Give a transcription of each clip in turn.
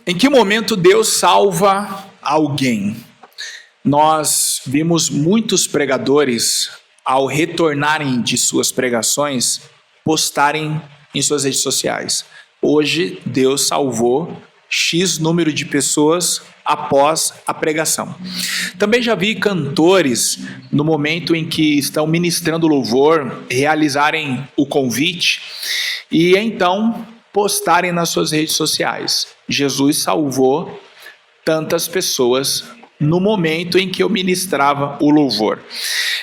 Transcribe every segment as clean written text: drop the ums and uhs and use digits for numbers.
Em que momento Deus salva alguém? Nós vimos muitos pregadores, ao retornarem de suas pregações, postarem em suas redes sociais. Hoje, Deus salvou X número de pessoas após a pregação. Também já vi cantores, no momento em que estão ministrando louvor, realizarem o convite e então postarem nas suas redes sociais: Jesus salvou tantas pessoas no momento em que eu ministrava o louvor.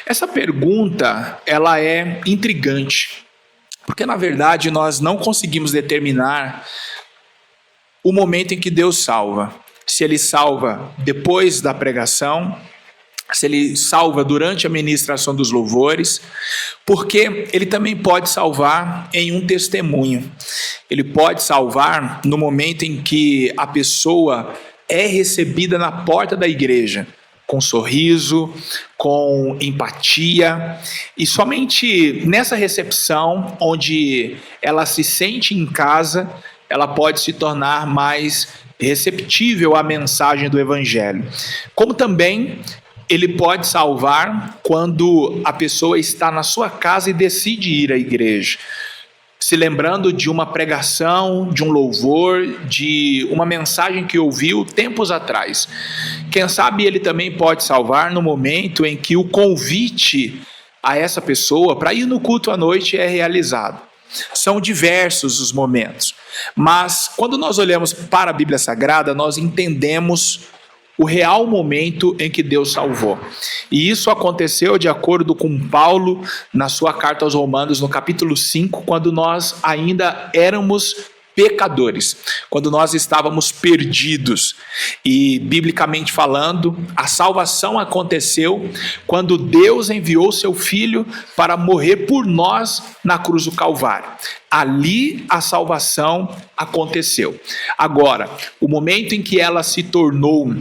Essa pergunta, ela é intrigante, porque na verdade nós não conseguimos determinar o momento em que Deus salva. Se ele salva depois da pregação, se ele salva durante a ministração dos louvores, porque ele também pode salvar em um testemunho. Ele pode salvar no momento em que a pessoa é recebida na porta da igreja, com sorriso, com empatia, e somente nessa recepção, onde ela se sente em casa, ela pode se tornar mais receptível à mensagem do evangelho. Como também ele pode salvar quando a pessoa está na sua casa e decide ir à igreja, se lembrando de uma pregação, de um louvor, de uma mensagem que ouviu tempos atrás. Quem sabe ele também pode salvar no momento em que o convite a essa pessoa para ir no culto à noite é realizado. São diversos os momentos, mas quando nós olhamos para a Bíblia Sagrada, nós entendemos o real momento em que Deus salvou. E isso aconteceu de acordo com Paulo, na sua carta aos Romanos, no capítulo 5, quando nós ainda éramos pecadores, quando nós estávamos perdidos. E, biblicamente falando, a salvação aconteceu quando Deus enviou seu Filho para morrer por nós na cruz do Calvário. Ali a salvação aconteceu. Agora, o momento em que ela se tornou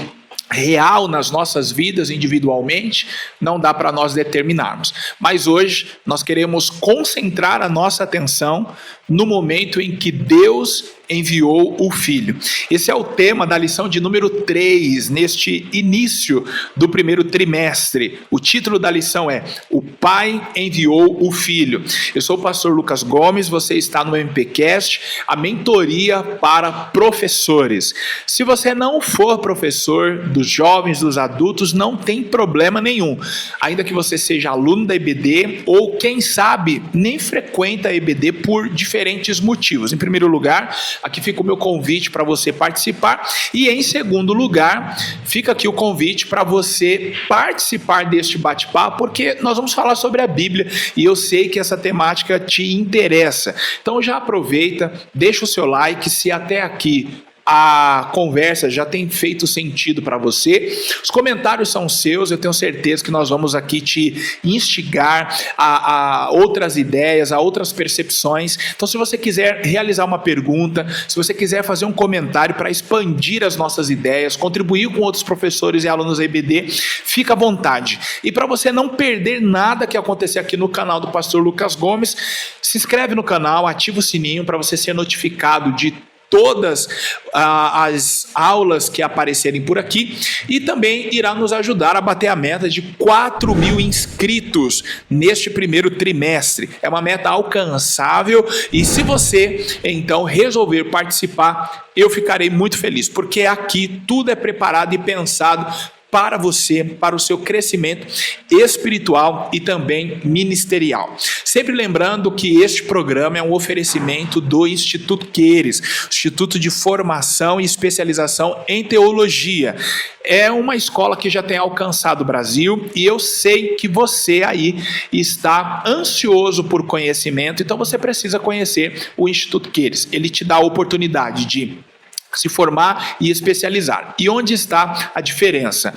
real nas nossas vidas individualmente, não dá para nós determinarmos. Mas hoje nós queremos concentrar a nossa atenção no momento em que Deus enviou o Filho. Esse é o tema da lição de número 3, neste início do primeiro trimestre. O título da lição é: O Pai enviou o Filho. Eu sou o pastor Lucas Gomes, você está no MPcast, a mentoria para professores. Se você não for professor dos jovens, dos adultos, não tem problema nenhum. Ainda que você seja aluno da EBD ou, quem sabe, nem frequenta a EBD por diferentes motivos. Em primeiro lugar, aqui fica o meu convite para você participar, e em segundo lugar, fica aqui o convite para você participar deste bate-papo, porque nós vamos falar sobre a Bíblia e eu sei que essa temática te interessa. Então já aproveita, deixa o seu like, se até aqui a conversa já tem feito sentido para você. Os comentários são seus, eu tenho certeza que nós vamos aqui te instigar a outras ideias, a outras percepções. Então, se você quiser realizar uma pergunta, se você quiser fazer um comentário para expandir as nossas ideias, contribuir com outros professores e alunos da EBD, fica à vontade. E para você não perder nada que acontecer aqui no canal do pastor Lucas Gomes, se inscreve no canal, ativa o sininho para você ser notificado de todas as aulas que aparecerem por aqui, e também irá nos ajudar a bater a meta de 4.000 inscritos neste primeiro trimestre. É uma meta alcançável, e se você então resolver participar, eu ficarei muito feliz, porque aqui tudo é preparado e pensado para você, para o seu crescimento espiritual e também ministerial. Sempre lembrando que este programa é um oferecimento do Instituto Queires, Instituto de Formação e Especialização em Teologia. É uma escola que já tem alcançado o Brasil, e eu sei que você aí está ansioso por conhecimento, então você precisa conhecer o Instituto Queires. Ele te dá a oportunidade de se formar e especializar. E onde está a diferença?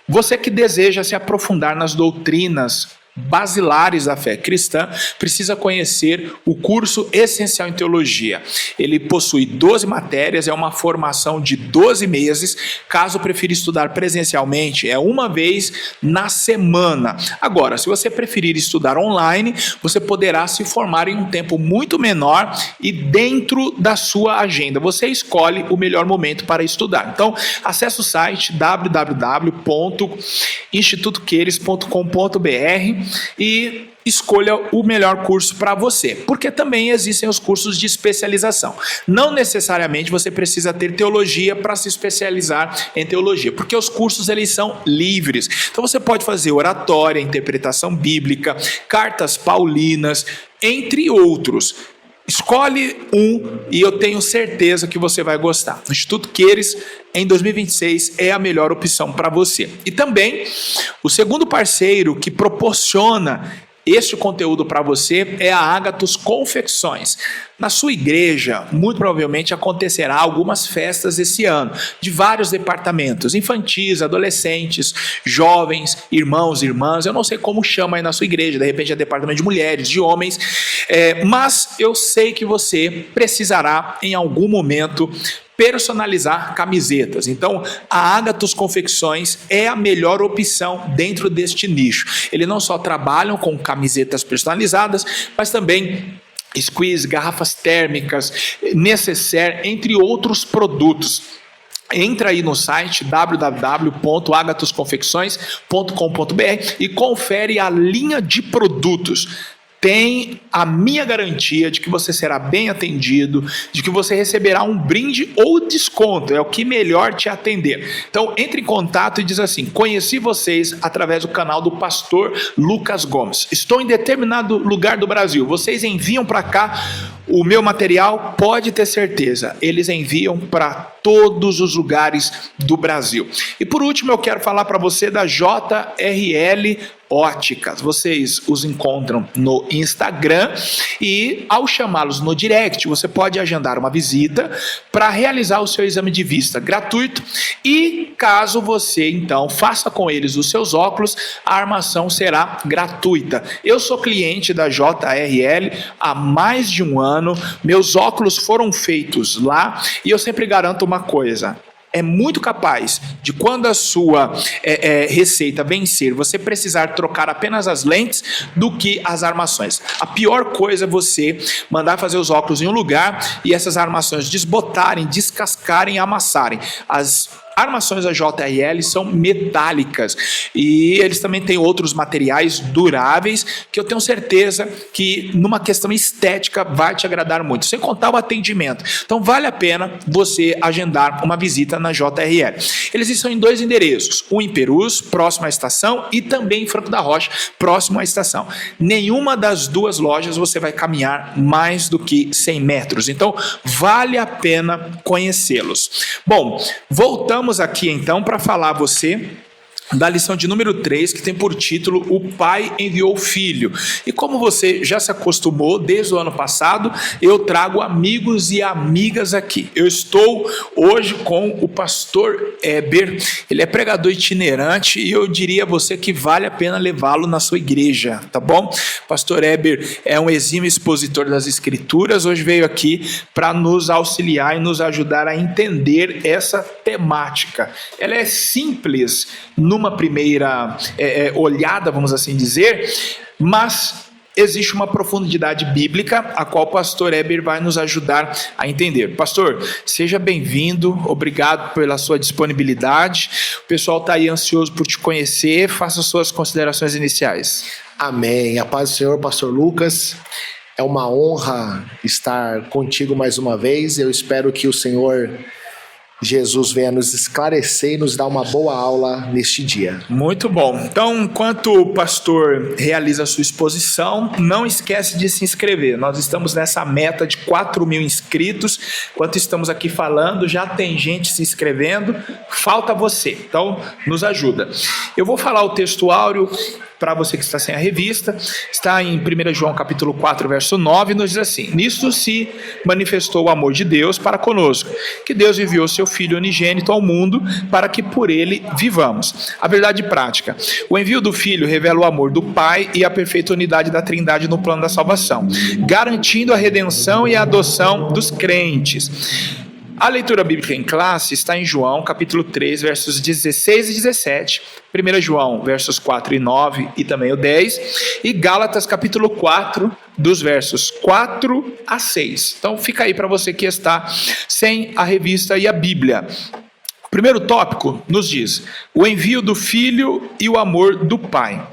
Você que deseja se aprofundar nas doutrinas basilares da fé cristã, precisa conhecer o curso Essencial em Teologia. Ele possui 12 matérias, é uma formação de 12 meses. Caso prefira estudar presencialmente, é uma vez na semana. Agora, se você preferir estudar online, você poderá se formar em um tempo muito menor e dentro da sua agenda. Você escolhe o melhor momento para estudar. Então, acesse o site www.institutoqueires.com.br e escolha o melhor curso para você, porque também existem os cursos de especialização. Não necessariamente você precisa ter teologia para se especializar em teologia, porque os cursos eles são livres. Então você pode fazer oratória, interpretação bíblica, cartas paulinas, entre outros. Escolhe um e eu tenho certeza que você vai gostar. O Instituto Queires, em 2026, é a melhor opção para você. E também, o segundo parceiro que proporciona este conteúdo para você é a Ágatos Confecções. Na sua igreja, muito provavelmente acontecerá algumas festas esse ano, de vários departamentos, infantis, adolescentes, jovens, irmãos, irmãs, eu não sei como chama aí na sua igreja, de repente é departamento de mulheres, de homens, mas eu sei que você precisará em algum momento personalizar camisetas. Então, a Ágatos Confecções é a melhor opção dentro deste nicho. Eles não só trabalham com camisetas personalizadas, mas também squeeze, garrafas térmicas, necessaire, entre outros produtos. Entra aí no site www.agatosconfecções.com.br e confere a linha de produtos. Tem a minha garantia de que você será bem atendido, de que você receberá um brinde ou desconto, é o que melhor te atender. Então, entre em contato e diz assim: conheci vocês através do canal do pastor Lucas Gomes. Estou em determinado lugar do Brasil, vocês enviam para cá o meu material? Pode ter certeza, eles enviam para todos os lugares do Brasil. E por último, eu quero falar para você da JRL Óticas. Vocês os encontram no Instagram e ao chamá-los no direct, você pode agendar uma visita para realizar o seu exame de vista gratuito e caso você então faça com eles os seus óculos, a armação será gratuita. Eu sou cliente da JRL há mais de um ano, meus óculos foram feitos lá e eu sempre garanto uma coisa: é muito capaz de quando a sua receita vencer, você precisar trocar apenas as lentes do que as armações. A pior coisa é você mandar fazer os óculos em um lugar e essas armações desbotarem, descascarem, amassarem. As armações da JRL são metálicas e eles também têm outros materiais duráveis que eu tenho certeza que numa questão estética vai te agradar muito, sem contar o atendimento. Então vale a pena você agendar uma visita na JRL. Eles estão em 2 endereços, um em Perus, próximo à estação, e também em Franco da Rocha, próximo à estação. Nenhuma das 2 lojas você vai caminhar mais do que 100 metros, então vale a pena conhecê-los. Bom, voltamos aqui então para falar a você da lição de número 3, que tem por título O Pai Enviou o Filho. E como você já se acostumou desde o ano passado, eu trago amigos e amigas aqui. Eu estou hoje com o pastor Heber, ele é pregador itinerante e eu diria a você que vale a pena levá-lo na sua igreja, tá bom? Pastor Heber é um exímio expositor das Escrituras, hoje veio aqui para nos auxiliar e nos ajudar a entender essa temática. Ela é simples numa primeira olhada, vamos assim dizer, mas existe uma profundidade bíblica a qual o pastor Heber vai nos ajudar a entender. Pastor, seja bem-vindo, obrigado pela sua disponibilidade, o pessoal está aí ansioso por te conhecer, faça suas considerações iniciais. Amém, a paz do Senhor, pastor Lucas. É uma honra estar contigo mais uma vez, eu espero que o Senhor Jesus venha nos esclarecer e nos dar uma boa aula neste dia. Muito bom. Então, enquanto o pastor realiza a sua exposição, não esquece de se inscrever. Nós estamos nessa meta de 4.000 inscritos. Enquanto estamos aqui falando, já tem gente se inscrevendo. falta você. Então, nos ajuda. Eu vou falar o texto áureo para você que está sem a revista. Está em 1 João capítulo 4, verso 9, nos diz assim: nisto se manifestou o amor de Deus para conosco, que Deus enviou seu Filho unigênito ao mundo para que por ele vivamos. A verdade prática: o envio do Filho revela o amor do Pai e a perfeita unidade da Trindade no plano da salvação, garantindo a redenção e a adoção dos crentes. A leitura bíblica em classe está em João, capítulo 3, versos 16 e 17, 1 João, versos 4 e 9 e também o 10, e Gálatas, capítulo 4, dos versos 4 a 6. Então fica aí para você que está sem a revista e a Bíblia. O primeiro tópico nos diz o envio do Filho e o amor do Pai.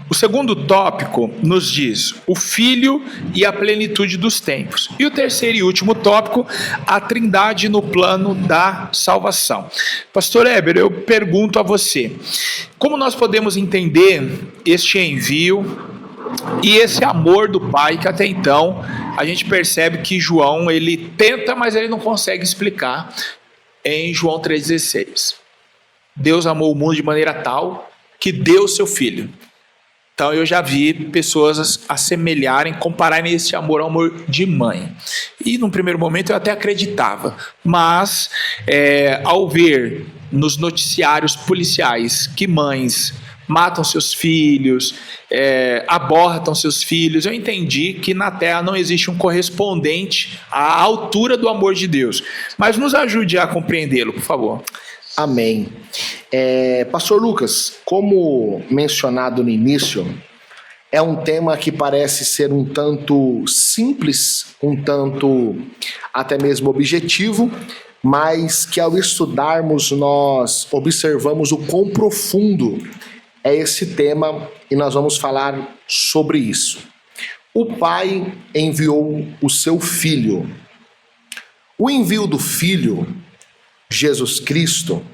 O segundo tópico nos diz o Filho e a plenitude dos tempos. E o terceiro e último tópico, a Trindade no plano da salvação. Pastor Heber, eu pergunto a você, como nós podemos entender este envio e esse amor do Pai que até então a gente percebe que João ele tenta, mas ele não consegue explicar. Em João 3,16, Deus amou o mundo de maneira tal que deu seu Filho. Então eu já vi pessoas assemelharem, compararem esse amor ao amor de mãe. E num primeiro momento eu até acreditava, mas ao ver nos noticiários policiais que mães matam seus filhos, abortam seus filhos, eu entendi que na Terra não existe um correspondente à altura do amor de Deus. Mas nos ajude a compreendê-lo, por favor. Amém. Pastor Lucas, como mencionado no início, é um tema que parece ser um tanto simples, um tanto até mesmo objetivo, mas que ao estudarmos nós observamos o quão profundo é esse tema e nós vamos falar sobre isso. O Pai enviou o seu Filho. O envio do Filho, Jesus Cristo,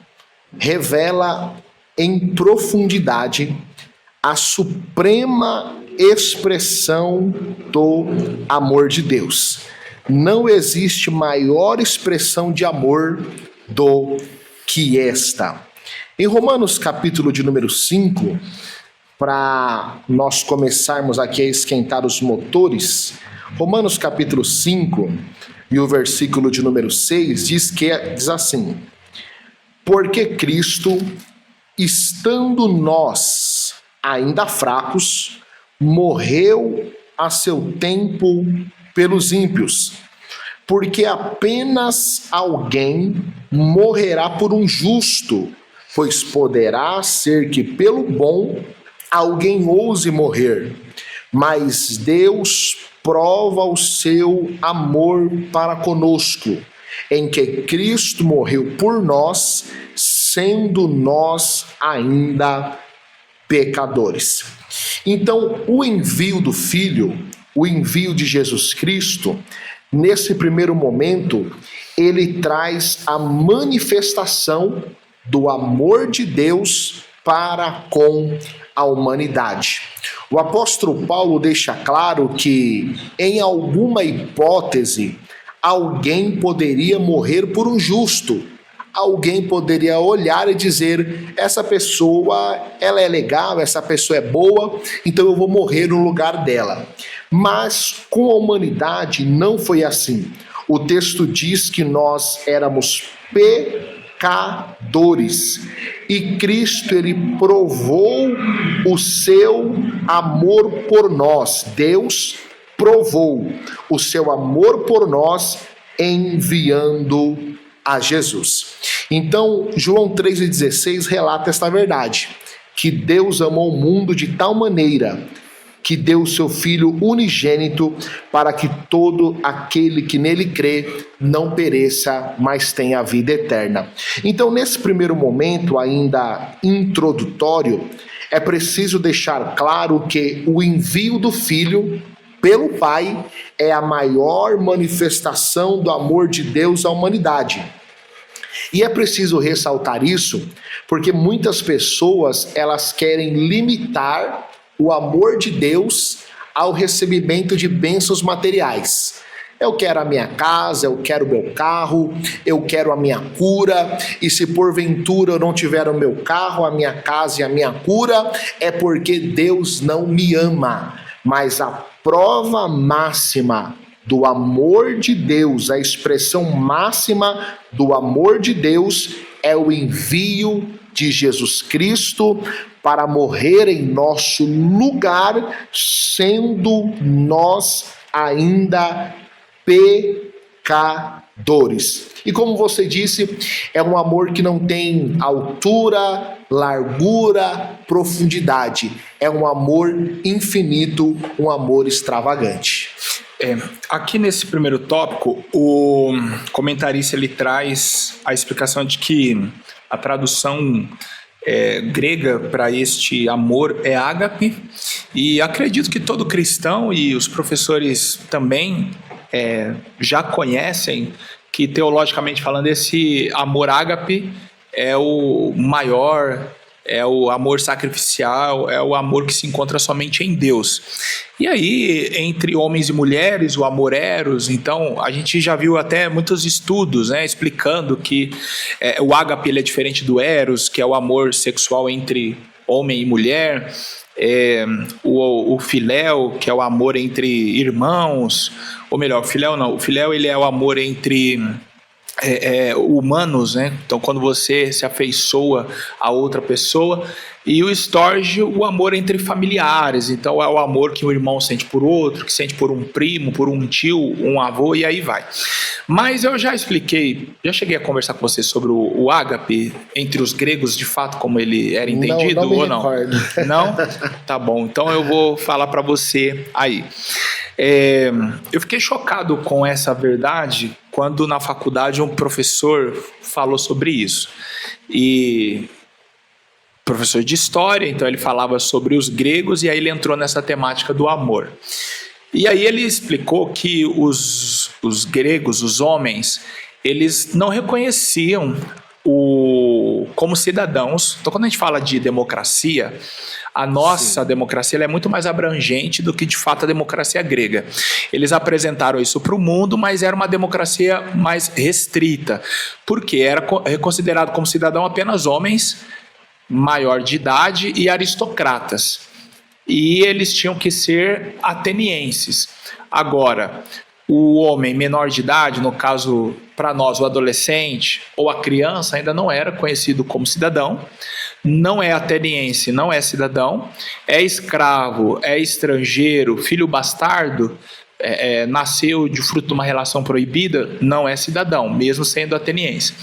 revela em profundidade a suprema expressão do amor de Deus. Não existe maior expressão de amor do que esta. Em Romanos capítulo de número 5, para nós começarmos aqui a esquentar os motores, Romanos capítulo 5 e o versículo de número 6 diz assim: porque Cristo, estando nós ainda fracos, morreu a seu tempo pelos ímpios, porque apenas alguém morrerá por um justo, pois poderá ser que pelo bom alguém ouse morrer, mas Deus prova o seu amor para conosco, em que Cristo morreu por nós, sendo nós ainda pecadores. Então, o envio do Filho, o envio de Jesus Cristo, nesse primeiro momento, ele traz a manifestação do amor de Deus para com a humanidade. O apóstolo Paulo deixa claro que, em alguma hipótese, alguém poderia morrer por um justo. Alguém poderia olhar e dizer: essa pessoa, ela é legal, essa pessoa é boa, então eu vou morrer no lugar dela. Mas com a humanidade não foi assim. O texto diz que nós éramos pecadores e Cristo, ele provou o seu amor por nós. Deus provou o seu amor por nós enviando a Jesus. Então, João 3,16 relata esta verdade, que Deus amou o mundo de tal maneira que deu o seu Filho unigênito para que todo aquele que nele crê não pereça, mas tenha a vida eterna. Então, nesse primeiro momento, ainda introdutório, é preciso deixar claro que o envio do Filho pelo Pai é a maior manifestação do amor de Deus à humanidade. E é preciso ressaltar isso, porque muitas pessoas, elas querem limitar o amor de Deus ao recebimento de bênçãos materiais. Eu quero a minha casa, eu quero o meu carro, eu quero a minha cura, e se porventura eu não tiver o meu carro, a minha casa e a minha cura, é porque Deus não me ama. Mas a prova máxima do amor de Deus, a expressão máxima do amor de Deus é o envio de Jesus Cristo para morrer em nosso lugar, sendo nós ainda pecadores. E como você disse, é um amor que não tem altura, largura, profundidade. É um amor infinito, um amor extravagante. Aqui nesse primeiro tópico, o comentarista ele traz a explicação de que a tradução grega para este amor é ágape, e acredito que todo cristão e os professores também já conhecem que, teologicamente falando, esse amor ágape é o maior, é o amor sacrificial, é o amor que se encontra somente em Deus. E aí, entre homens e mulheres, o amor eros, então a gente já viu até muitos estudos, né, explicando que o ágape ele é diferente do eros, que é o amor sexual entre homem e mulher, o filéu, que é o amor entre irmãos, ou melhor, o filéu não, o filéu ele é o amor entre humanos, né? Então quando você se afeiçoa a outra pessoa, e o storge, o amor entre familiares, então é o amor que um irmão sente por outro, que sente por um primo, por um tio, um avô, e aí vai. Mas eu já expliquei, já cheguei a conversar com você sobre o ágape entre os gregos, de fato, como ele era entendido, não ou não? Não? Tá bom, então eu vou falar para você aí. Eu fiquei chocado com essa verdade quando na faculdade um professor falou sobre isso. E professor de história, então ele falava sobre os gregos, e aí ele entrou nessa temática do amor. E aí ele explicou que os gregos, os homens, eles não reconheciam como cidadãos. Então quando a gente fala de democracia, a nossa democracia ela é muito mais abrangente do que de fato a democracia grega. Eles apresentaram isso para o mundo, mas era uma democracia mais restrita, porque era considerado como cidadão apenas homens maior de idade e aristocratas. E eles tinham que ser atenienses. Agora, o homem menor de idade, no caso para nós o adolescente ou a criança, ainda não era conhecido como cidadão, não é ateniense, não é cidadão, é escravo, é estrangeiro, filho bastardo, nasceu de fruto de uma relação proibida, não é cidadão, mesmo sendo ateniense.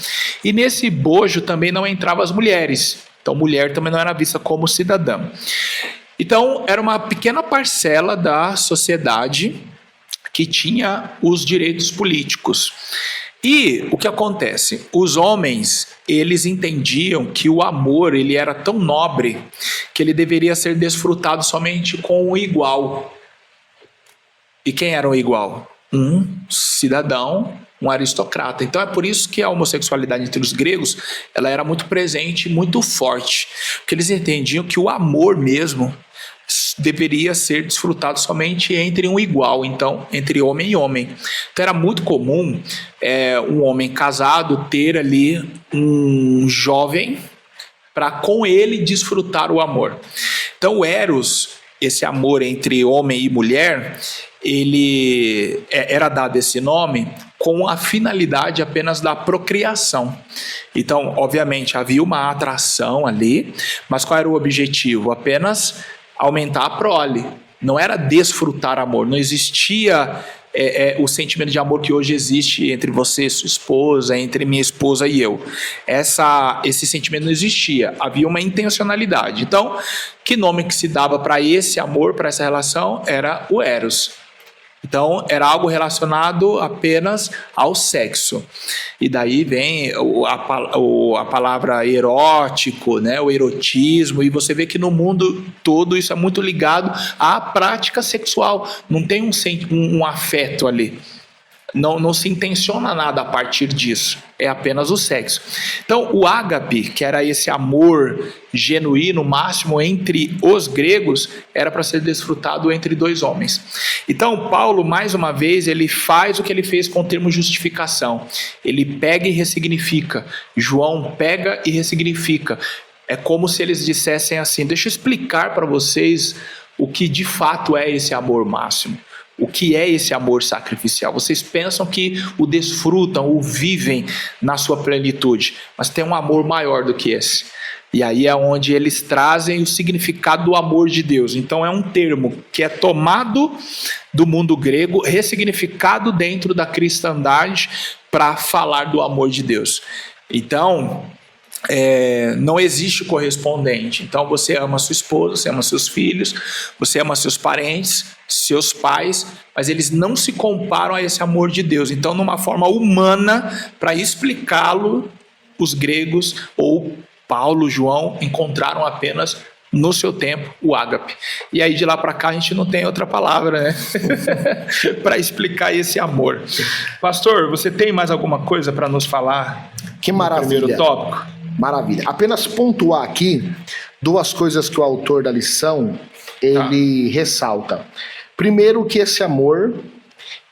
E nesse bojo também não entravam as mulheres, então mulher também não era vista como cidadã. Então era uma pequena parcela da sociedade que tinha os direitos políticos. E o que acontece? Os homens, eles entendiam que o amor ele era tão nobre que ele deveria ser desfrutado somente com o igual. E quem era o igual? Um cidadão, um aristocrata. Então é por isso que a homossexualidade entre os gregos ela era muito presente, muito forte, porque eles entendiam que o amor mesmo deveria ser desfrutado somente entre um igual, então entre homem e homem. Então era muito comum um homem casado ter ali um jovem para com ele desfrutar o amor. Então o eros, esse amor entre homem e mulher, ele era dado esse nome com a finalidade apenas da procriação. Então, obviamente, havia uma atração ali, mas qual era o objetivo? Apenas aumentar a prole. Não era desfrutar amor, não existia o sentimento de amor que hoje existe entre você e sua esposa, entre minha esposa e eu. Esse sentimento não existia, havia uma intencionalidade. Então, que nome que se dava para esse amor, para essa relação? Era o eros. Então, era algo relacionado apenas ao sexo. E daí vem a palavra erótico, né? O erotismo, e você vê que no mundo todo isso é muito ligado à prática sexual. Não tem um afeto ali. Não se intenciona nada a partir disso, é apenas o sexo. Então, o ágape, que era esse amor genuíno, máximo entre os gregos, era para ser desfrutado entre dois homens. Então, Paulo, mais uma vez, ele faz o que ele fez com o termo justificação. Ele pega e ressignifica. João pega e ressignifica. É como se eles dissessem assim: deixa eu explicar para vocês o que de fato é esse amor máximo. O que é esse amor sacrificial? Vocês pensam que o desfrutam, o vivem na sua plenitude, mas tem um amor maior do que esse. E aí é onde eles trazem o significado do amor de Deus. Então é um termo que é tomado do mundo grego, ressignificado dentro da cristandade para falar do amor de Deus. Então, não existe correspondente. Então você ama sua esposa, você ama seus filhos, você ama seus parentes, seus pais, mas eles não se comparam a esse amor de Deus. Então, numa forma humana, para explicá-lo, os gregos ou Paulo, João, encontraram apenas no seu tempo o ágape. E aí de lá para cá a gente não tem outra palavra, né? para explicar esse amor. Pastor, você tem mais alguma coisa para nos falar? Que maravilha. Primeiro tópico? Maravilha. Apenas pontuar aqui duas coisas que o autor da lição ele ressalta. Primeiro, que esse amor,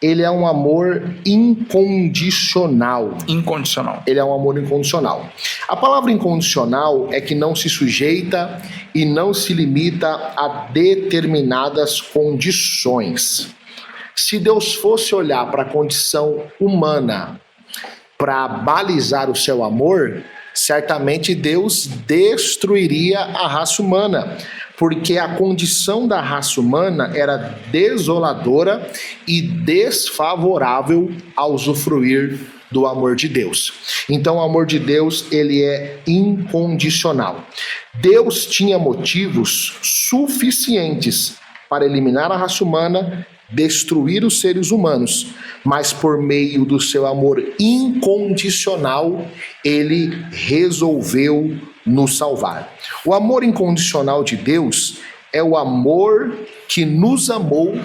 ele é um amor incondicional. Incondicional. Ele é um amor incondicional. A palavra incondicional é que não se sujeita e não se limita a determinadas condições. Se Deus fosse olhar para a condição humana para balizar o seu amor, certamente Deus destruiria a raça humana, porque a condição da raça humana era desoladora e desfavorável ao usufruir do amor de Deus. Então o amor de Deus, ele é incondicional. Deus tinha motivos suficientes para eliminar a raça humana, destruir os seres humanos, mas por meio do seu amor incondicional, ele resolveu nos salvar. O amor incondicional de Deus é o amor que nos amou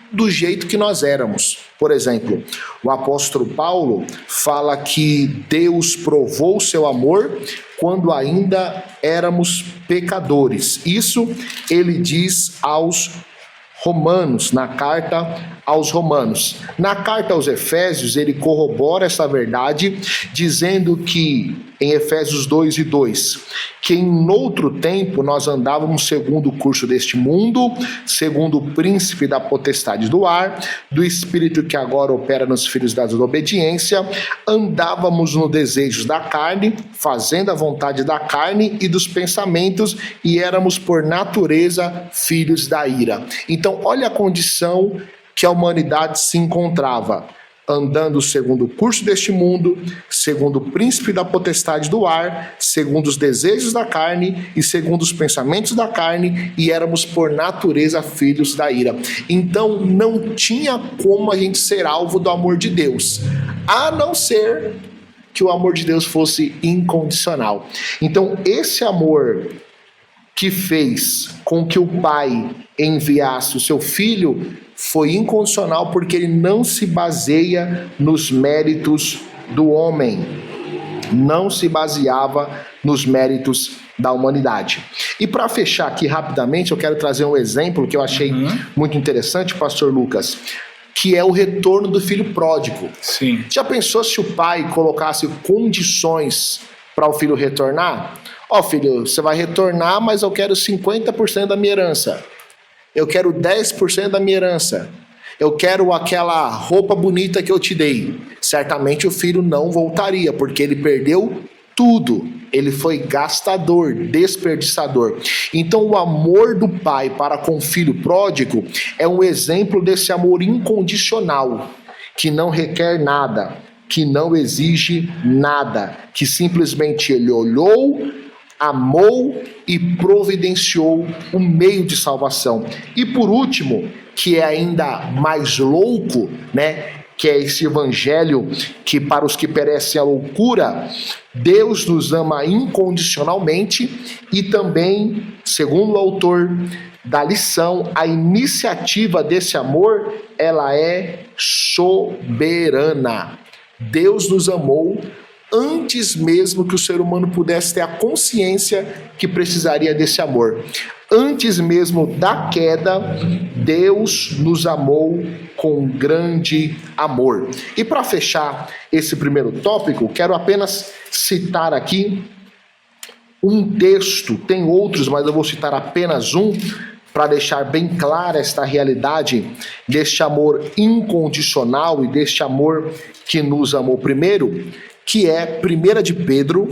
do jeito que nós éramos. Por exemplo, o apóstolo Paulo fala que Deus provou seu amor quando ainda éramos pecadores. Isso ele diz aos Romanos, na carta aos Romanos. Na carta aos Efésios, ele corrobora essa verdade, dizendo que, em Efésios 2:2, que em outro tempo nós andávamos segundo o curso deste mundo, segundo o príncipe da potestade do ar, do espírito que agora opera nos filhos da desobediência, andávamos no desejos da carne, fazendo a vontade da carne e dos pensamentos, e éramos por natureza filhos da ira. Então, olha a condição que a humanidade se encontrava: andando segundo o curso deste mundo, segundo o príncipe da potestade do ar, segundo os desejos da carne e segundo os pensamentos da carne, e éramos por natureza filhos da ira. Então não tinha como a gente ser alvo do amor de Deus, a não ser que o amor de Deus fosse incondicional. Então esse amor que fez com que o Pai enviasse o seu Filho foi incondicional, porque ele não se baseia nos méritos do homem, não se baseava nos méritos da humanidade. E para fechar aqui rapidamente, eu quero trazer um exemplo que eu achei muito interessante, pastor Lucas, que é o retorno do filho pródigo. Sim. Já pensou se o pai colocasse condições para o filho retornar? Ó, filho, você vai retornar, mas eu quero 50% da minha herança. Eu quero 10% da minha herança. Eu quero aquela roupa bonita que eu te dei. Certamente o filho não voltaria, porque ele perdeu tudo. Ele foi gastador, desperdiçador. Então o amor do pai para com o filho pródigo é um exemplo desse amor incondicional, que não requer nada, que não exige nada, que simplesmente ele olhou, amou e providenciou um meio de salvação. E por último, que é ainda mais louco, né? que é esse evangelho que para os que perecem é loucura, Deus nos ama incondicionalmente e também, segundo o autor da lição, a iniciativa desse amor, ela é soberana. Deus nos amou antes mesmo que o ser humano pudesse ter a consciência que precisaria desse amor. Antes mesmo da queda, Deus nos amou com grande amor. E para fechar esse primeiro tópico, quero apenas citar aqui um texto, tem outros, mas eu vou citar apenas um, para deixar bem clara esta realidade deste amor incondicional e deste amor que nos amou primeiro, que é 1 de Pedro,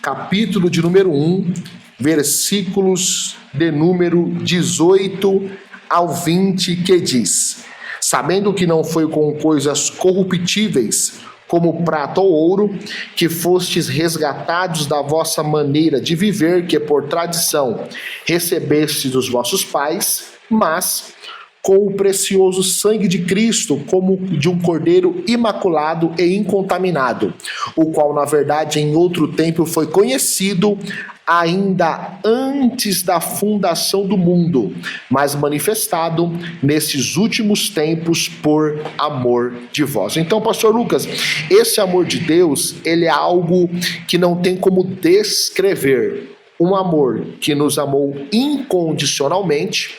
capítulo de número 1, versículos de número 18 ao 20, que diz: sabendo que não foi com coisas corruptíveis, como prata ou ouro, que fostes resgatados da vossa maneira de viver, que por tradição recebestes dos vossos pais, mas com o precioso sangue de Cristo, como de um cordeiro imaculado e incontaminado, o qual, na verdade, em outro tempo foi conhecido, ainda antes da fundação do mundo, mas manifestado nesses últimos tempos por amor de vós. Então, pastor Lucas, esse amor de Deus, ele é algo que não tem como descrever. Um amor que nos amou incondicionalmente,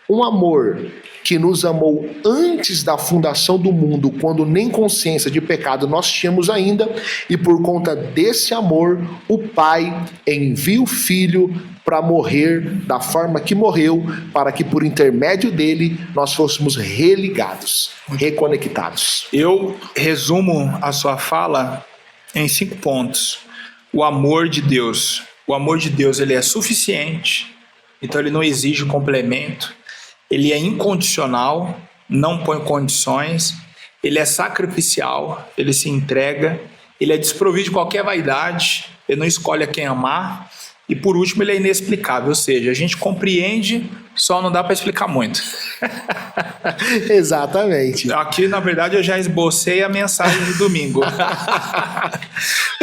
um amor que nos amou antes da fundação do mundo, quando nem consciência de pecado nós tínhamos ainda, e por conta desse amor, o Pai envia o Filho para morrer da forma que morreu, para que por intermédio dele nós fôssemos religados, reconectados. Eu resumo a sua fala em 5 pontos. O amor de Deus. O amor de Deus, ele é suficiente, então ele não exige complemento. Ele é incondicional, não põe condições, ele é sacrificial, ele se entrega, ele é desprovido de qualquer vaidade, ele não escolhe a quem amar, e por último ele é inexplicável, ou seja, a gente compreende, só não dá para explicar muito. Exatamente. Aqui, na verdade, eu já esbocei a mensagem de domingo.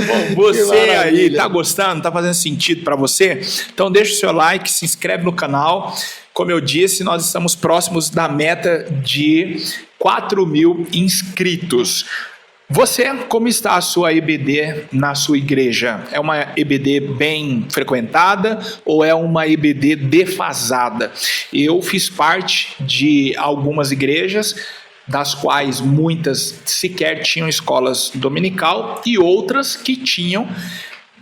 Bom, você aí, tá gostando? Tá fazendo sentido para você? Então deixa o seu like, se inscreve no canal. Como eu disse, nós estamos próximos da meta de 4.000 inscritos. Você, como está a sua EBD na sua igreja? É uma EBD bem frequentada ou é uma EBD defasada? Eu fiz parte de algumas igrejas, das quais muitas sequer tinham escolas dominical e outras que tinham,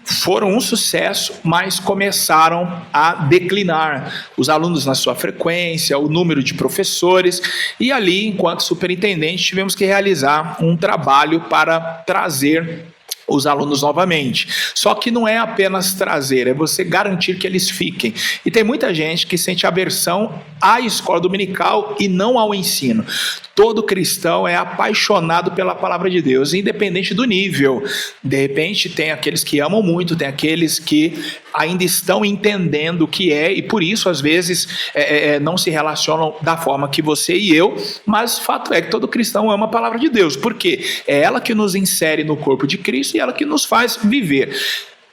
foram um sucesso, mas começaram a declinar os alunos na sua frequência, o número de professores, e ali, enquanto superintendente, tivemos que realizar um trabalho para trazer os alunos novamente. Só que não é apenas trazer, é você garantir que eles fiquem. E tem muita gente que sente aversão à escola dominical e não ao ensino. Todo cristão é apaixonado pela palavra de Deus, independente do nível. De repente, tem aqueles que amam muito, tem aqueles que ainda estão entendendo o que é, e por isso, às vezes, não se relacionam da forma que você e eu, mas o fato é que todo cristão ama a palavra de Deus, porque é ela que nos insere no corpo de Cristo e ela que nos faz viver.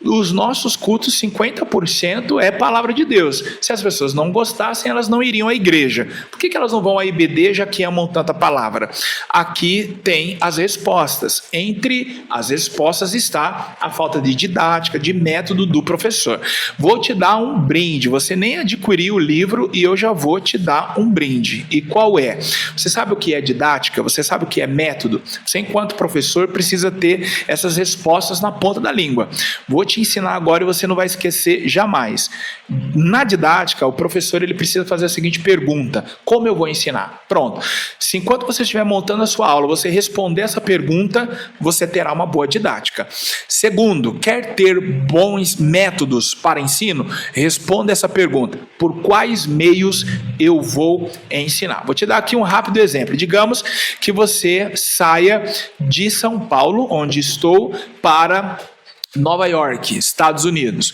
Os nossos cultos, 50% é palavra de Deus. Se as pessoas não gostassem, elas não iriam à igreja. Por que elas não vão à IBD, já que amam tanta palavra? Aqui tem as respostas. Entre as respostas está a falta de didática, de método do professor. Vou te dar um brinde. Você nem adquiriu o livro e eu já vou te dar um brinde. E qual é? Você sabe o que é didática? Você sabe o que é método? Você, enquanto professor, precisa ter essas respostas na ponta da língua. Vou te ensinar agora e você não vai esquecer jamais. Na didática, o professor ele precisa fazer a seguinte pergunta: como eu vou ensinar? Pronto. Se enquanto você estiver montando a sua aula, você responder essa pergunta, você terá uma boa didática. Segundo, quer ter bons métodos para ensino? Responda essa pergunta: por quais meios eu vou ensinar? Vou te dar aqui um rápido exemplo. Digamos que você saia de São Paulo, onde estou, para Nova York, Estados Unidos.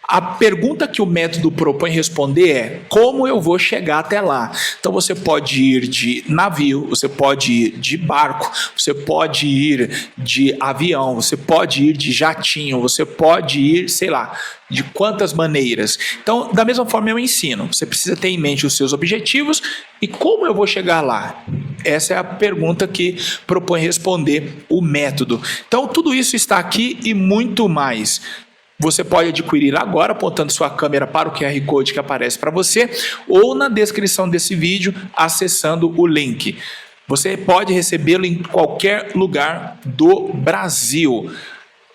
A pergunta que o método propõe responder é: como eu vou chegar até lá? Então você pode ir de navio, você pode ir de barco, você pode ir de avião, você pode ir de jatinho, você pode ir, sei lá, de quantas maneiras. Então, da mesma forma eu ensino. Você precisa ter em mente os seus objetivos e como eu vou chegar lá? Essa é a pergunta que propõe responder o método. Então, tudo isso está aqui e muito mais. Você pode adquirir agora apontando sua câmera para o QR Code que aparece para você ou na descrição desse vídeo acessando o link. Você pode recebê-lo em qualquer lugar do Brasil.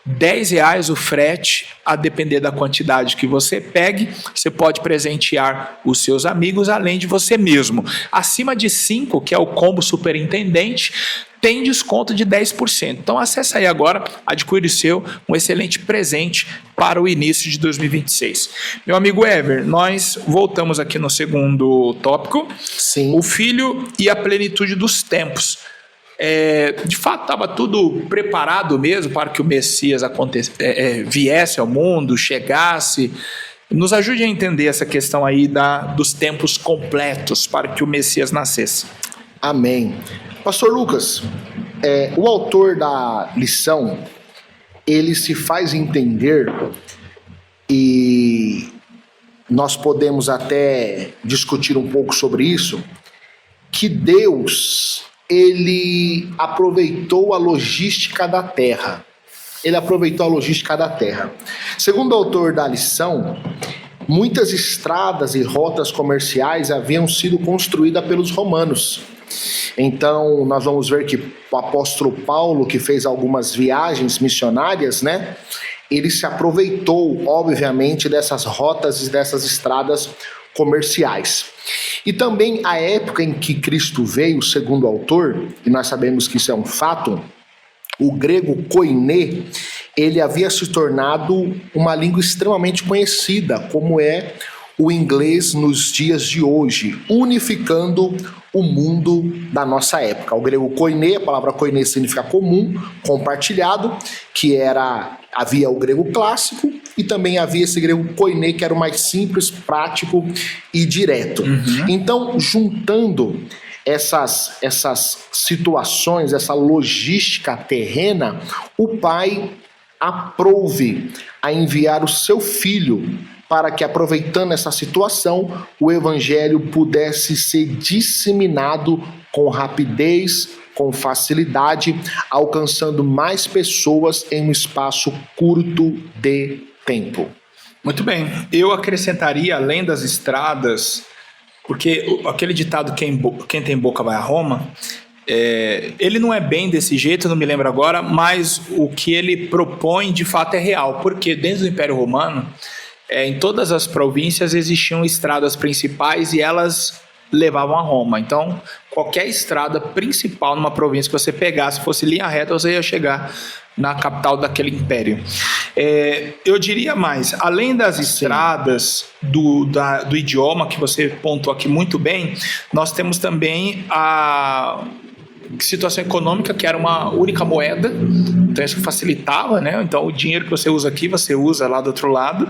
R$10 o frete, a depender da quantidade que você pegue. Você pode presentear os seus amigos, além de você mesmo. Acima de 5, que é o combo superintendente, tem desconto de 10%. Então acesse aí agora, adquire o seu, um excelente presente para o início de 2026. Meu amigo Ever, nós voltamos aqui no segundo tópico. Sim. O filho e a plenitude dos tempos. De fato, estava tudo preparado mesmo para que o Messias viesse ao mundo, chegasse. Nos ajude a entender essa questão aí dos tempos completos para que o Messias nascesse. Amém. Pastor Lucas, o autor da lição, ele se faz entender, e nós podemos até discutir um pouco sobre isso, que Deus, ele aproveitou a logística da terra. Ele aproveitou a logística da terra. Segundo o autor da lição, muitas estradas e rotas comerciais haviam sido construídas pelos romanos. Então, nós vamos ver que o apóstolo Paulo, que fez algumas viagens missionárias, né? Ele se aproveitou, obviamente, dessas rotas e dessas estradas comerciais. E também a época em que Cristo veio, segundo o autor, e nós sabemos que isso é um fato, o grego koiné, ele havia se tornado uma língua extremamente conhecida, como é o inglês nos dias de hoje, unificando o mundo da nossa época. O grego koiné, a palavra koiné significa comum, compartilhado, que havia o grego clássico e também havia esse grego koiné, que era o mais simples, prático e direto. Então, juntando essas situações, essa logística terrena, o pai aprouve a enviar o seu filho para que, aproveitando essa situação, o evangelho pudesse ser disseminado com rapidez, com facilidade, alcançando mais pessoas em um espaço curto de tempo. Muito bem. Eu acrescentaria, além das estradas, porque aquele ditado, quem tem boca vai a Roma, ele não é bem desse jeito, não me lembro agora, mas o que ele propõe de fato é real, porque dentro do Império Romano, em todas as províncias existiam estradas principais e elas levavam a Roma. Então, qualquer estrada principal numa província que você pegasse, fosse linha reta, você ia chegar na capital daquele império. Eu diria mais, além das estradas do idioma, que você pontuou aqui muito bem, nós temos também a situação econômica, que era uma única moeda, então isso facilitava, né? Então o dinheiro que você usa aqui, você usa lá do outro lado.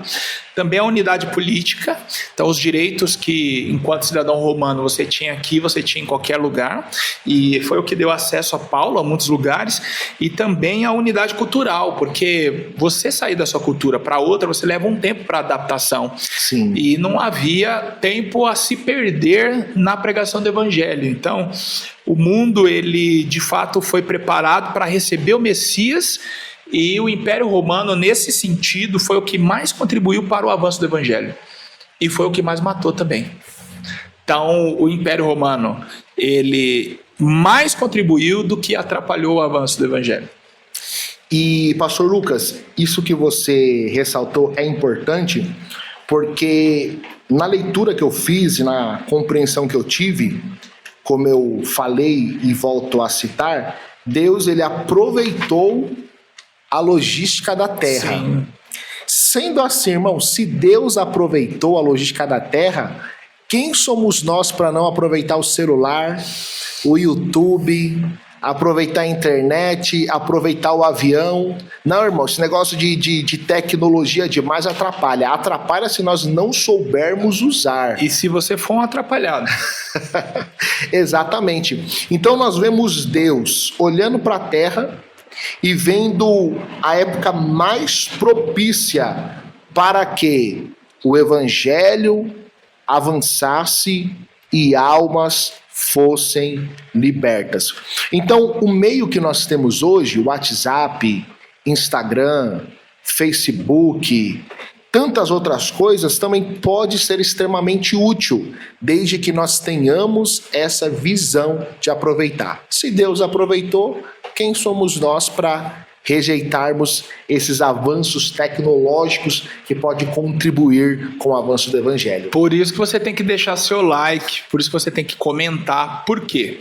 Também a unidade política, então os direitos que, enquanto cidadão romano, você tinha aqui, você tinha em qualquer lugar, e foi o que deu acesso a Paulo a muitos lugares. E também a unidade cultural, porque você sair da sua cultura para outra, você leva um tempo para adaptação. Sim. E não havia tempo a se perder na pregação do evangelho. Então, o mundo, ele de fato foi preparado para receber o Messias, e o Império Romano, nesse sentido, foi o que mais contribuiu para o avanço do evangelho. E foi o que mais matou também. Então, o Império Romano, ele mais contribuiu do que atrapalhou o avanço do evangelho. E, pastor Lucas, isso que você ressaltou é importante, porque na leitura que eu fiz e na compreensão que eu tive, como eu falei e volto a citar, Deus, ele aproveitou a logística da terra. Sim. Sendo assim, irmão, se Deus aproveitou a logística da terra, quem somos nós para não aproveitar o celular, o YouTube, aproveitar a internet, aproveitar o avião. Não, irmão, esse negócio de tecnologia demais atrapalha. Atrapalha se nós não soubermos usar. E se você for um atrapalhado. Exatamente. Então nós vemos Deus olhando para a terra e vendo a época mais propícia para que o evangelho avançasse e almas fossem libertas. Então, o meio que nós temos hoje, o WhatsApp, Instagram, Facebook, tantas outras coisas, também pode ser extremamente útil, desde que nós tenhamos essa visão de aproveitar. Se Deus aproveitou, quem somos nós para rejeitarmos esses avanços tecnológicos que podem contribuir com o avanço do evangelho? Por isso que você tem que deixar seu like, por isso que você tem que comentar. Por quê?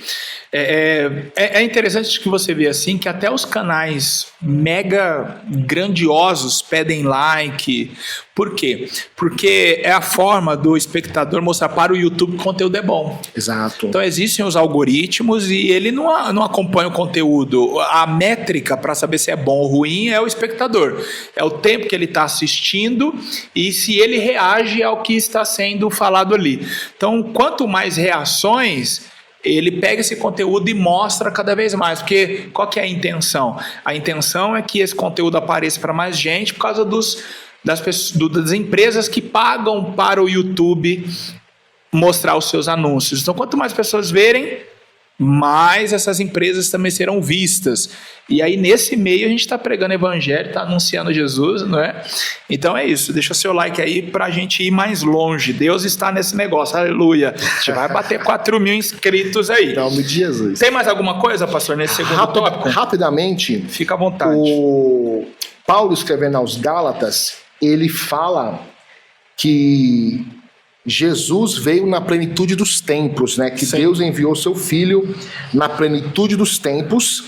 É interessante que você vê assim que até os canais mega grandiosos pedem like. Por quê? Porque é a forma do espectador mostrar para o YouTube que o conteúdo é bom. Exato. Então existem os algoritmos e ele não acompanha o conteúdo. A métrica para saber se é bom ou ruim é o espectador. É o tempo que ele está assistindo e se ele reage ao que está sendo falado ali. Então, quanto mais reações, ele pega esse conteúdo e mostra cada vez mais, porque qual que é a intenção? A intenção é que esse conteúdo apareça para mais gente por causa das empresas que pagam para o YouTube mostrar os seus anúncios. Então, quanto mais pessoas verem, mais essas empresas também serão vistas. E aí, nesse meio, a gente está pregando evangelho, está anunciando Jesus, não é? Então é isso, deixa seu like aí para a gente ir mais longe. Deus está nesse negócio, aleluia. A gente vai bater 4.000 inscritos aí. Em nome de Jesus. Tem mais alguma coisa, pastor, nesse segundo tópico? Rapidamente, fica à vontade. O Paulo, escrevendo aos Gálatas, ele fala que Jesus veio na plenitude dos tempos, né? Que Sim. Deus enviou seu Filho na plenitude dos tempos,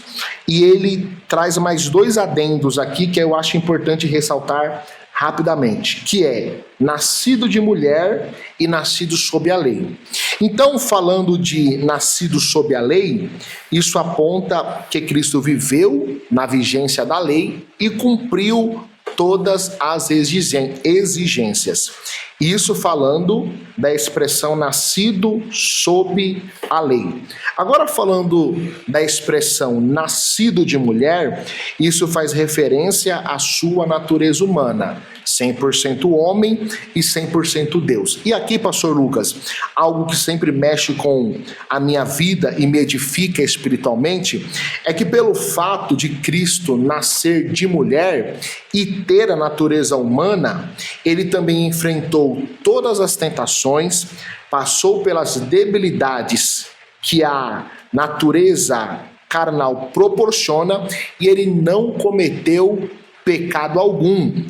e ele traz mais 2 adendos aqui que eu acho importante ressaltar rapidamente, que é nascido de mulher e nascido sob a lei. Então, falando de nascido sob a lei, isso aponta que Cristo viveu na vigência da lei e cumpriu todas as exigências. Isso falando da expressão nascido sob a lei. Agora, falando da expressão nascido de mulher, isso faz referência à sua natureza humana, 100% homem e 100% Deus. E aqui, pastor Lucas, algo que sempre mexe com a minha vida e me edifica espiritualmente, é que pelo fato de Cristo nascer de mulher e ter a natureza humana, ele também enfrentou todas as tentações, passou pelas debilidades que a natureza carnal proporciona e ele não cometeu pecado algum.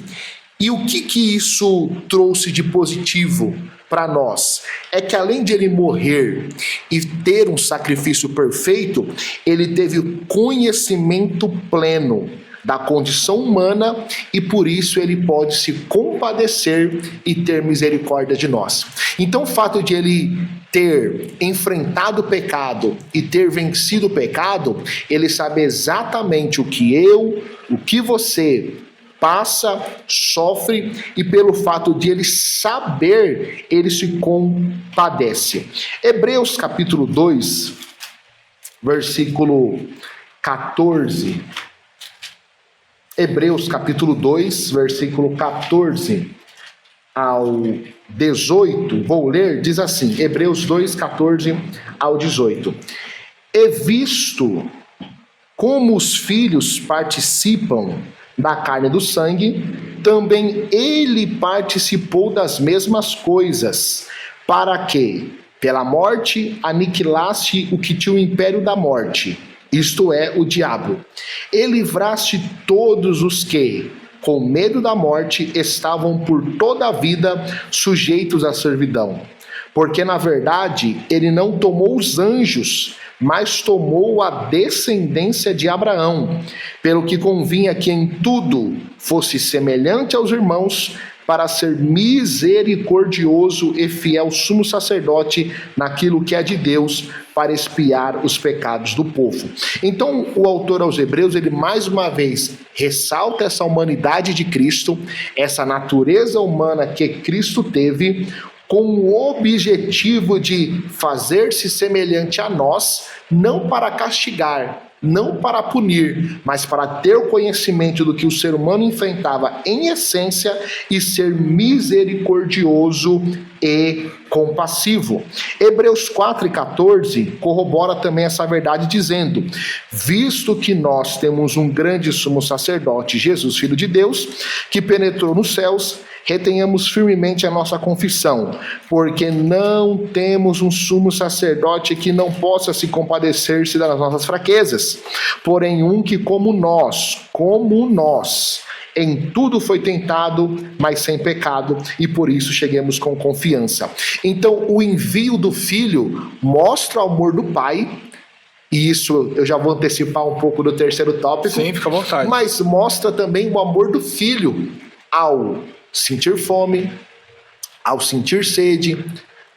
E o que isso trouxe de positivo para nós? É que além de ele morrer e ter um sacrifício perfeito, ele teve o conhecimento pleno da condição humana e por isso ele pode se compadecer e ter misericórdia de nós. Então o fato de ele ter enfrentado o pecado e ter vencido o pecado, ele sabe exatamente o que você passa, sofre, e pelo fato de ele saber, ele se compadece. Hebreus capítulo 2, versículo 14. Hebreus capítulo 2, versículo 14 ao 18, vou ler, diz assim, Hebreus 2, 14 ao 18. E visto como os filhos participam da carne e do sangue, também ele participou das mesmas coisas, para que, pela morte, aniquilasse o que tinha o império da morte, isto é, o diabo, e livraste todos os que, com medo da morte, estavam por toda a vida sujeitos à servidão. Porque, na verdade, ele não tomou os anjos, mas tomou a descendência de Abraão, pelo que convinha que em tudo fosse semelhante aos irmãos, para ser misericordioso e fiel sumo sacerdote naquilo que é de Deus, para expiar os pecados do povo. Então, o autor aos Hebreus, ele mais uma vez ressalta essa humanidade de Cristo, essa natureza humana que Cristo teve, com o objetivo de fazer-se semelhante a nós, não para castigar, não para punir, mas para ter o conhecimento do que o ser humano enfrentava em essência e ser misericordioso e compassivo. Hebreus 4:14 corrobora também essa verdade dizendo: visto que nós temos um grande sumo sacerdote, Jesus, Filho de Deus, que penetrou nos céus, retenhamos firmemente a nossa confissão, porque não temos um sumo sacerdote que não possa se compadecer-se das nossas fraquezas, porém um que como nós, em tudo foi tentado, mas sem pecado, e por isso cheguemos com confiança. Então, o envio do Filho mostra o amor do Pai, e isso eu já vou antecipar um pouco do terceiro tópico. Sim, fica à vontade. Mas mostra também o amor do Filho ao sentir fome, ao sentir sede,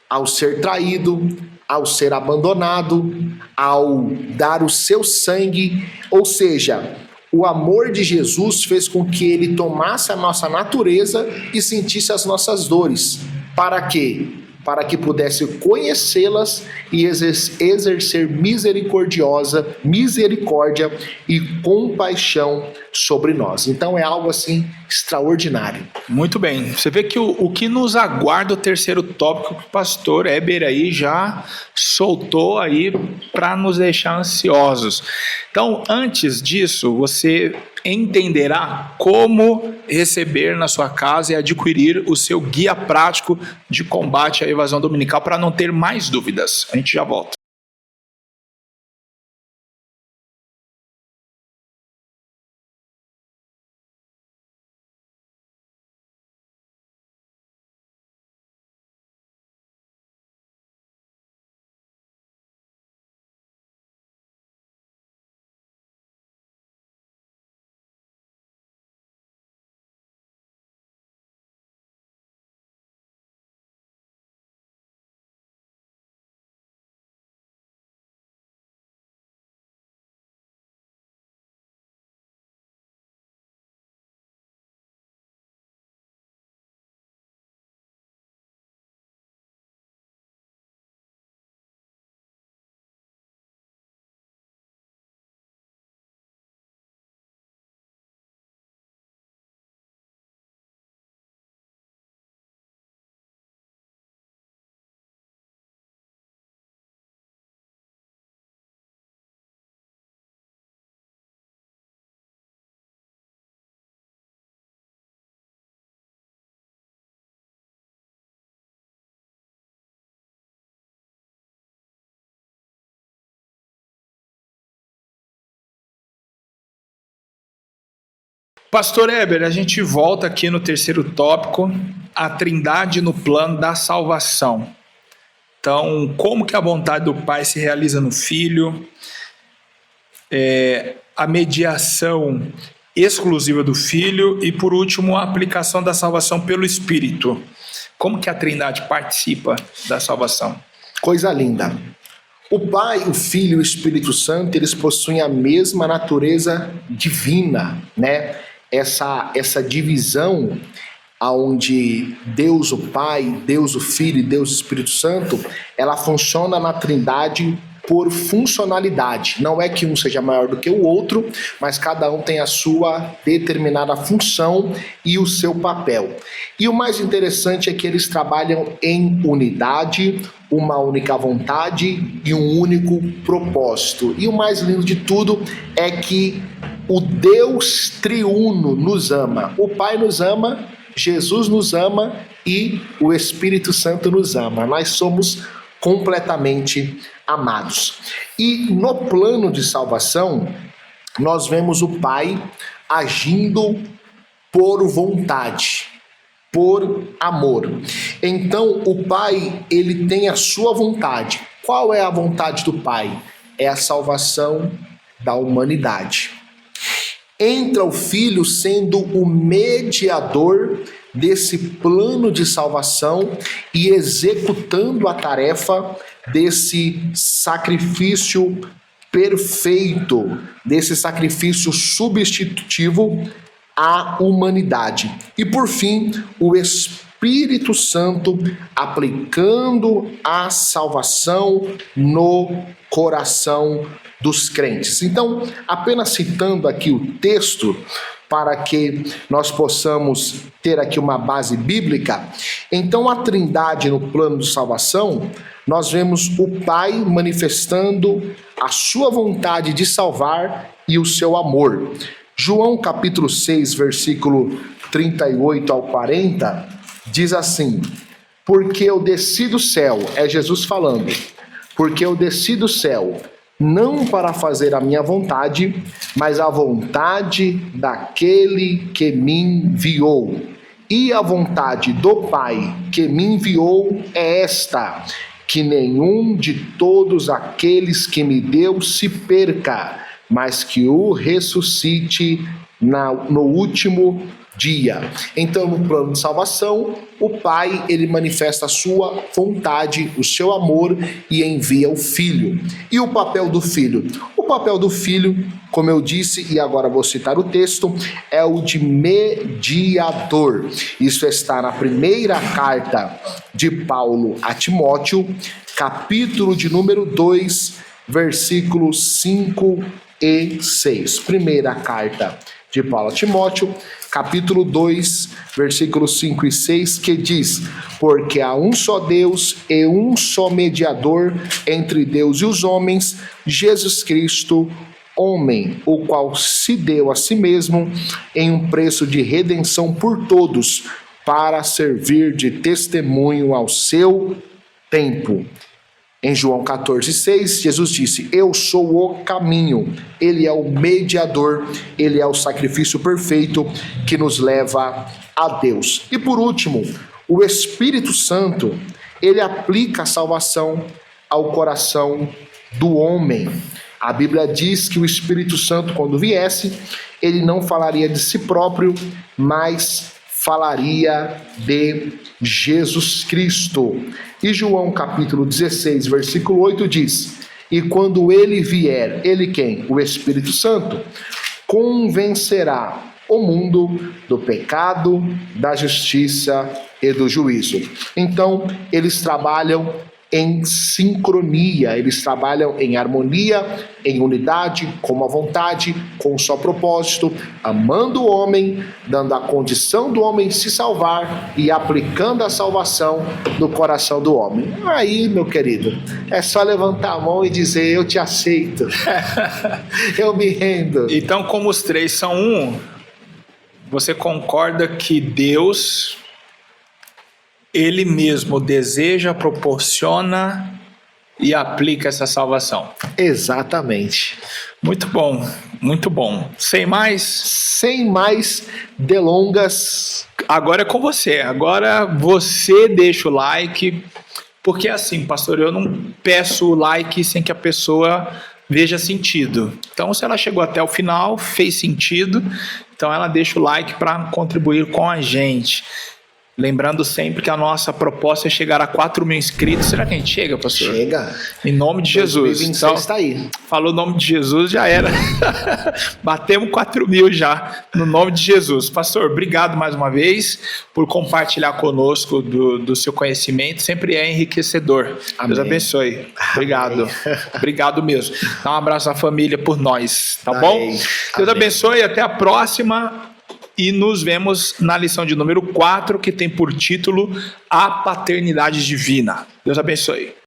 ao ser traído, ao ser abandonado, ao dar o seu sangue. Ou seja, o amor de Jesus fez com que ele tomasse a nossa natureza e sentisse as nossas dores. Para quê? Para que pudesse conhecê-las e exercer misericórdia e compaixão sobre nós. Então é algo assim extraordinário. Muito bem. Você vê que o que nos aguarda, o terceiro tópico que o pastor Heber aí já soltou aí para nos deixar ansiosos. Então, antes disso, você entenderá como receber na sua casa e adquirir o seu guia prático de combate à evasão dominical para não ter mais dúvidas. A gente já volta. Pastor Heber, a gente volta aqui no terceiro tópico, a trindade no plano da salvação. Então, como que a vontade do Pai se realiza no Filho, a mediação exclusiva do Filho e, por último, a aplicação da salvação pelo Espírito. Como que a trindade participa da salvação? Coisa linda. O Pai, o Filho e o Espírito Santo, eles possuem a mesma natureza divina, né? Essa divisão onde Deus o Pai, Deus o Filho e Deus o Espírito Santo, ela funciona na Trindade por funcionalidade. Não é que um seja maior do que o outro, mas cada um tem a sua determinada função e o seu papel. E o mais interessante é que eles trabalham em unidade, uma única vontade e um único propósito. E o mais lindo de tudo é que o Deus triuno nos ama. O Pai nos ama, Jesus nos ama e o Espírito Santo nos ama. Nós somos completamente amados. E no plano de salvação, nós vemos o Pai agindo por vontade, por amor. Então, o Pai, ele tem a sua vontade. Qual é a vontade do Pai? É a salvação da humanidade. entra o Filho sendo o mediador desse plano de salvação e executando a tarefa desse sacrifício perfeito, desse sacrifício substitutivo à humanidade. E por fim, o Espírito Santo aplicando a salvação no coração dos crentes. Então, apenas citando aqui o texto, para que nós possamos ter aqui uma base bíblica, então a Trindade no plano de salvação, nós vemos o Pai manifestando a sua vontade de salvar e o seu amor. João capítulo 6, versículo 38 ao 40, diz assim: porque eu desci do céu, é Jesus falando, porque eu desci do céu, não para fazer a minha vontade, mas a vontade daquele que me enviou. E a vontade do Pai que me enviou é esta, que nenhum de todos aqueles que me deu se perca, mas que o ressuscite no último dia. Então, no plano de salvação, o Pai, ele manifesta a sua vontade, o seu amor e envia o Filho. E o papel do Filho? O papel do Filho, como eu disse, e agora vou citar o texto, é o de mediador. Isso está na primeira carta de Paulo a Timóteo, capítulo de número 2, versículos 5 e 6. Primeira carta de Paulo a Timóteo, capítulo 2, versículos 5 e 6, que diz: porque há um só Deus e um só mediador entre Deus e os homens, Jesus Cristo, homem, o qual se deu a si mesmo em um preço de redenção por todos, para servir de testemunho ao seu tempo. Em João 14,6, Jesus disse: eu sou o caminho, ele é o mediador, ele é o sacrifício perfeito que nos leva a Deus. E por último, o Espírito Santo, ele aplica a salvação ao coração do homem. A Bíblia diz que o Espírito Santo, quando viesse, ele não falaria de si próprio, mas falaria de Jesus Cristo. E João capítulo 16, versículo 8 diz: e quando ele vier, ele quem? O Espírito Santo, convencerá o mundo do pecado, da justiça e do juízo. Então, eles trabalham em sincronia, eles trabalham em harmonia, em unidade, com uma vontade, com um só propósito, amando o homem, dando a condição do homem se salvar e aplicando a salvação no coração do homem. Aí, meu querido, é só levantar a mão e dizer: eu te aceito, eu me rendo. Então, como os três são um, você concorda que Deus, ele mesmo deseja, proporciona e aplica essa salvação? Exatamente. Muito bom, muito bom. Sem mais delongas. Agora é com você. Agora você deixa o like, porque assim, pastor, eu não peço o like sem que a pessoa veja sentido. Então, se ela chegou até o final, fez sentido, então ela deixa o like para contribuir com a gente. Lembrando sempre que a nossa proposta é chegar a 4 mil inscritos. Será que a gente chega, pastor? Chega. Em nome de Jesus. 2026 então, está aí. Falou o nome de Jesus, já era. Batemos 4 mil já, no nome de Jesus. Pastor, obrigado mais uma vez por compartilhar conosco do seu conhecimento. Sempre é enriquecedor. Amém. Deus abençoe. Obrigado. Amém. Obrigado mesmo. Dá um abraço à família por nós, tá bom? Amém. Deus abençoe, até a próxima. E nos vemos na lição de número 4, que tem por título A Paternidade Divina. Deus abençoe.